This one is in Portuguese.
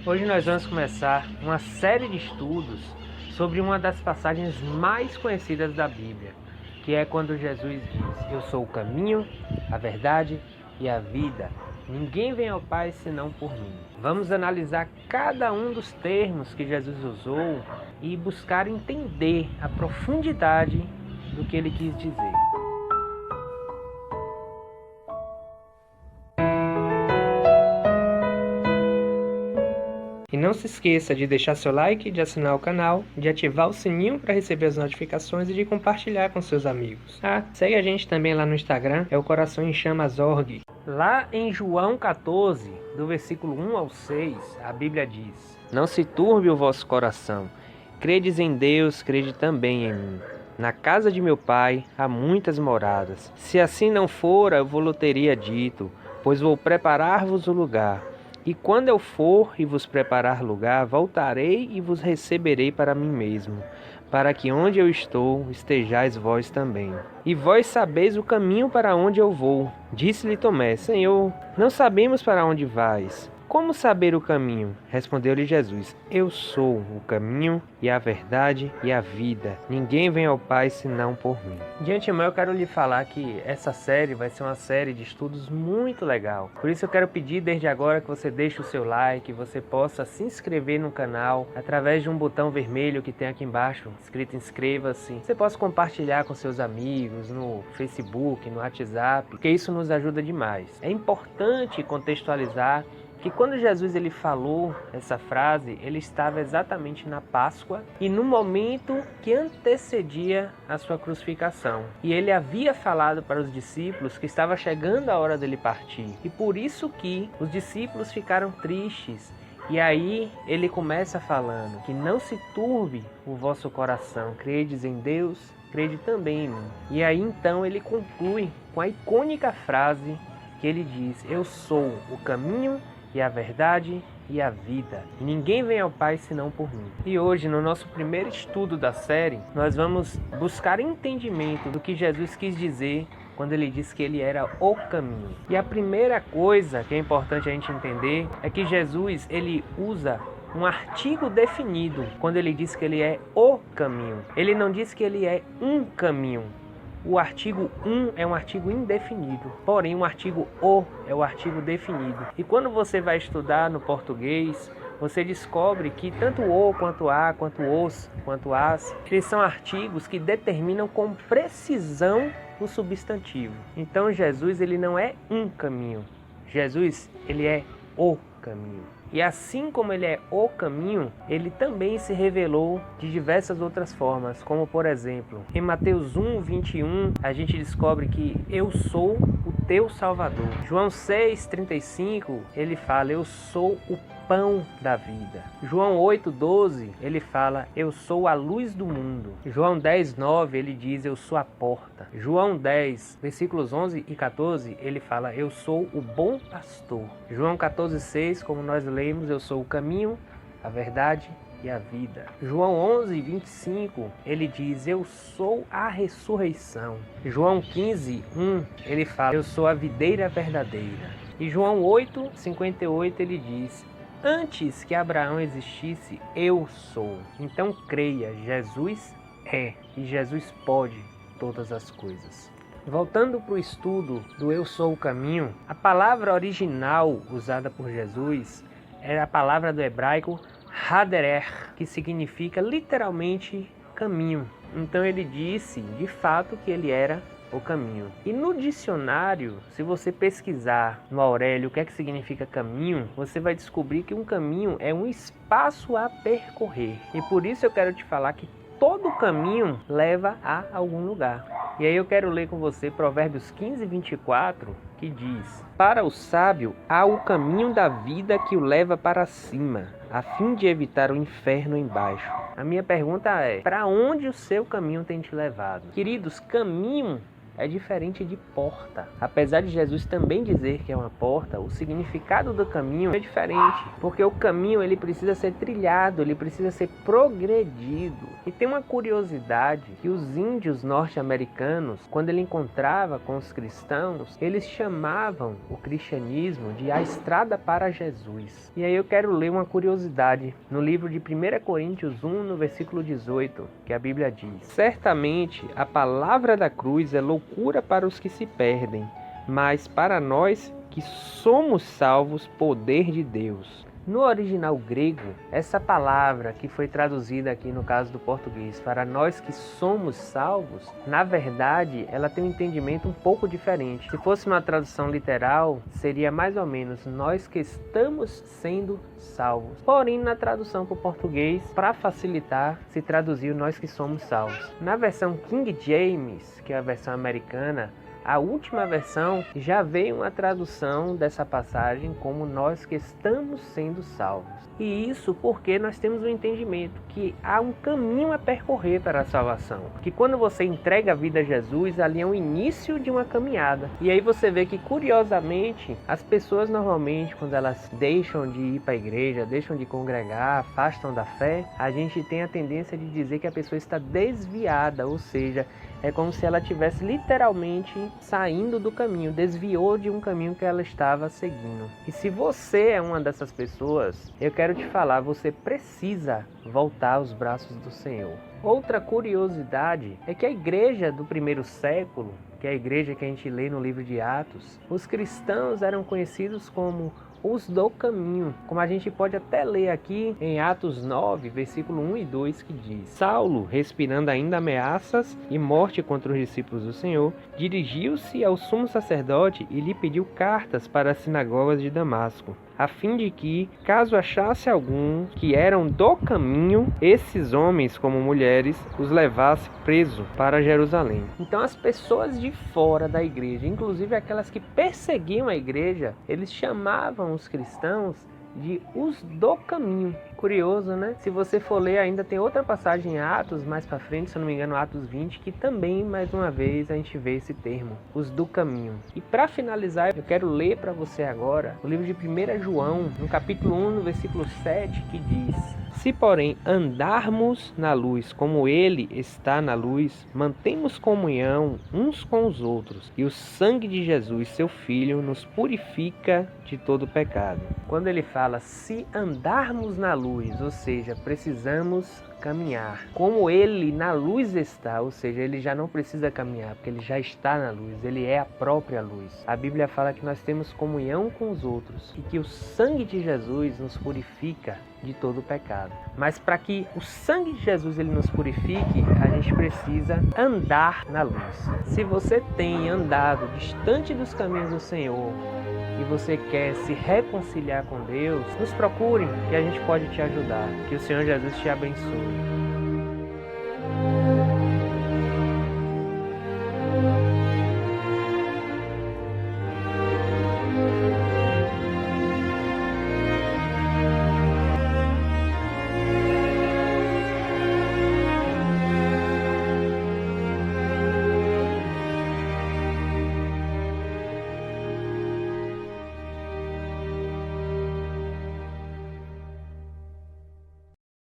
Hoje nós vamos começar uma série de estudos sobre uma das passagens mais conhecidas da Bíblia, que é quando Jesus diz: "Eu sou o caminho, a verdade e a vida. Ninguém vem ao Pai senão por mim." Vamos analisar cada um dos termos que Jesus usou e buscar entender a profundidade do que ele quis dizer. E não se esqueça de deixar seu like, de assinar o canal, de ativar o sininho para receber as notificações e de compartilhar com seus amigos. Segue a gente também lá no Instagram, é o Coração em Chamas org. Lá em João 14, do versículo 1 ao 6, a Bíblia diz: "Não se turbe o vosso coração, credes em Deus, crede também em mim. Na casa de meu Pai há muitas moradas. Se assim não fora, eu vou-lhe teria dito, pois vou preparar-vos o lugar. E quando eu for e vos preparar lugar, voltarei e vos receberei para mim mesmo, para que onde eu estou, estejais vós também. E vós sabeis o caminho para onde eu vou." Disse-lhe Tomé: "Senhor, não sabemos para onde vais. Como saber o caminho?" Respondeu-lhe Jesus: "Eu sou o caminho e a verdade e a vida. Ninguém vem ao Pai senão por mim." De antemão eu quero lhe falar que essa série vai ser uma série de estudos muito legal. Por isso eu quero pedir desde agora que você deixe o seu like, você possa se inscrever no canal através de um botão vermelho que tem aqui embaixo, escrito inscreva-se. Você possa compartilhar com seus amigos no Facebook, no WhatsApp, porque isso nos ajuda demais. É importante contextualizar que quando Jesus ele falou essa frase, ele estava exatamente na Páscoa e no momento que antecedia a sua crucificação. E ele havia falado para os discípulos que estava chegando a hora dele partir. E por isso que os discípulos ficaram tristes. E aí ele começa falando que não se turbe o vosso coração, credes em Deus, crede também em mim. E aí então ele conclui com a icônica frase que ele diz: "Eu sou o caminho e a verdade e a vida. Ninguém vem ao Pai senão por mim." E hoje, no nosso primeiro estudo da série, nós vamos buscar entendimento do que Jesus quis dizer quando ele disse que ele era o caminho. E a primeira coisa que é importante a gente entender é que Jesus ele usa um artigo definido quando ele diz que ele é o caminho. Ele não diz que ele é um caminho. O artigo é um artigo indefinido, porém o artigo o é o artigo definido. E quando você vai estudar no português, você descobre que tanto o, quanto a, quanto os, quanto as, eles são artigos que determinam com precisão o substantivo. Então Jesus ele não é um caminho, Jesus ele é o caminho. E assim como ele é o caminho, ele também se revelou de diversas outras formas, como por exemplo, em Mateus 1:21, a gente descobre que eu sou o teu Salvador. João 6:35, ele fala: "Eu sou o pão da vida." João 8:12, ele fala: "Eu sou a luz do mundo." João 10:9, ele diz: "Eu sou a porta." João 10, versículos 11 e 14, ele fala: "Eu sou o bom pastor." João 14:6, como nós lemos: "Eu sou o caminho, a verdade e a vida." João 11:25, ele diz: "Eu sou a ressurreição." João 15:1, ele fala: "Eu sou a videira verdadeira." E João 8:58, ele diz: "Antes que Abraão existisse, eu sou." Então creia, Jesus é e Jesus pode todas as coisas. Voltando para o estudo do "Eu sou o caminho", a palavra original usada por Jesus era a palavra do hebraico haderer, que significa literalmente caminho. Então ele disse de fato que ele era o caminho. E no dicionário, se você pesquisar no Aurélio o que é que significa caminho, você vai descobrir que um caminho é um espaço a percorrer. E por isso eu quero te falar que todo caminho leva a algum lugar. E aí eu quero ler com você Provérbios 15:24, que diz: "Para o sábio há o caminho da vida que o leva para cima, a fim de evitar o inferno embaixo." A minha pergunta é: para onde o seu caminho tem te levado? Queridos, caminho é diferente de porta. Apesar de Jesus também dizer que é uma porta, o significado do caminho é diferente, porque o caminho ele precisa ser trilhado, ele precisa ser progredido. E tem uma curiosidade que os índios norte-americanos, quando ele encontrava com os cristãos, eles chamavam o cristianismo de a estrada para Jesus. E aí eu quero ler uma curiosidade no livro de 1 Coríntios 1, no versículo 18, que a Bíblia diz: certamente a palavra da cruz é loucura para os que se perdem, mas para nós que somos salvos, poder de Deus. No original grego, essa palavra que foi traduzida aqui no caso do português, para nós que somos salvos, na verdade ela tem um entendimento um pouco diferente. Se fosse uma tradução literal, seria mais ou menos nós que estamos sendo salvos. Porém, na tradução para o português, para facilitar, se traduziu nós que somos salvos. Na versão King James, que é a versão americana, a última versão já veio uma tradução dessa passagem como nós que estamos sendo salvos. E isso porque nós temos um entendimento que há um caminho a percorrer para a salvação. Que quando você entrega a vida a Jesus, ali é o início de uma caminhada. E aí você vê que, curiosamente, as pessoas normalmente, quando elas deixam de ir para a igreja, deixam de congregar, afastam da fé, a gente tem a tendência de dizer que a pessoa está desviada, ou seja, é como se ela estivesse literalmente saindo do caminho, desviou de um caminho que ela estava seguindo. E se você é uma dessas pessoas, eu quero te falar, você precisa voltar aos braços do Senhor. Outra curiosidade é que a igreja do primeiro século, que é a igreja que a gente lê no livro de Atos, os cristãos eram conhecidos como os do caminho, como a gente pode até ler aqui em Atos 9, versículo 1 e 2, que diz: Saulo, respirando ainda ameaças e morte contra os discípulos do Senhor, dirigiu-se ao sumo sacerdote e lhe pediu cartas para as sinagogas de Damasco, a fim de que, caso achasse algum que eram do caminho, esses homens, como mulheres, os levasse preso para Jerusalém. Então as pessoas de fora da igreja, inclusive aquelas que perseguiam a igreja, eles chamavam os cristãos de os do caminho. Curioso, né? Se você for ler, ainda tem outra passagem em Atos, mais pra frente, se eu não me engano, Atos 20, que também, mais uma vez, a gente vê esse termo, os do caminho. E para finalizar, eu quero ler para você agora o livro de 1 João, no capítulo 1, no versículo 7, que diz: se, porém, andarmos na luz como Ele está na luz, mantemos comunhão uns com os outros, e o sangue de Jesus, seu Filho, nos purifica de todo pecado. Quando ele fala se andarmos na luz, ou seja, precisamos caminhar como Ele na luz está, ou seja, Ele já não precisa caminhar, porque Ele já está na luz, Ele é a própria luz. A Bíblia fala que nós temos comunhão com os outros e que o sangue de Jesus nos purifica de todo o pecado. Mas para que o sangue de Jesus ele nos purifique, a gente precisa andar na luz. Se você tem andado distante dos caminhos do Senhor e você quer se reconciliar com Deus, nos procure que a gente pode te ajudar. Que o Senhor Jesus te abençoe.